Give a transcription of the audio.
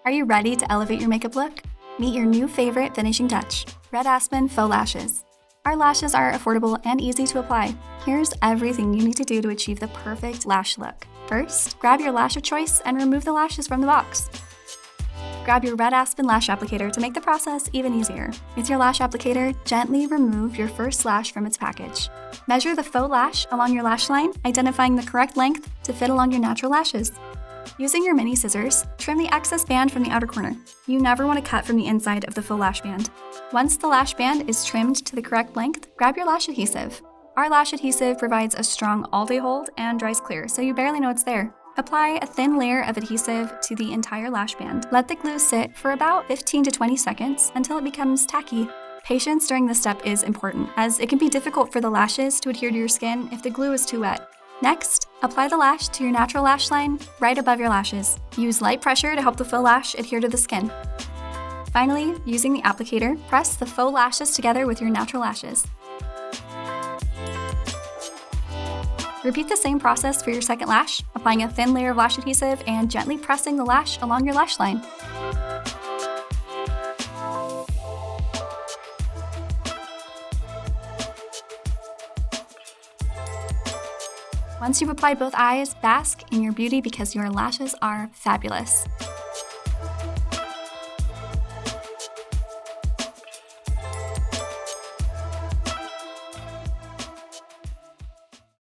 Are you ready to elevate your makeup look? Meet your new favorite finishing touch, Red Aspen Faux Lashes. Our lashes are affordable and easy to apply. Here's everything you need to do to achieve the perfect lash look. First, grab your lash of choice and remove the lashes from the box. Grab your Red Aspen lash applicator to make the process even easier. With your lash applicator, gently remove your first lash from its package. Measure the faux lash along your lash line, identifying the correct length to fit along your natural lashes. Using your mini scissors, trim the excess band from the outer corner. You never want to cut from the inside of the faux lash band. Once the lash band is trimmed to the correct length, grab your lash adhesive. Our lash adhesive provides a strong all-day hold and dries clear, so you barely know it's there. Apply a thin layer of adhesive to the entire lash band. Let the glue sit for about 15 to 20 seconds until it becomes tacky. Patience during this step is important, as it can be difficult for the lashes to adhere to your skin if the glue is too wet. Next, apply the lash to your natural lash line right above your lashes. Use light pressure to help the faux lash adhere to the skin. Finally, using the applicator, press the faux lashes together with your natural lashes. Repeat the same process for your second lash, applying a thin layer of lash adhesive and gently pressing the lash along your lash line. Once you've applied both eyes, bask in your beauty because your lashes are fabulous.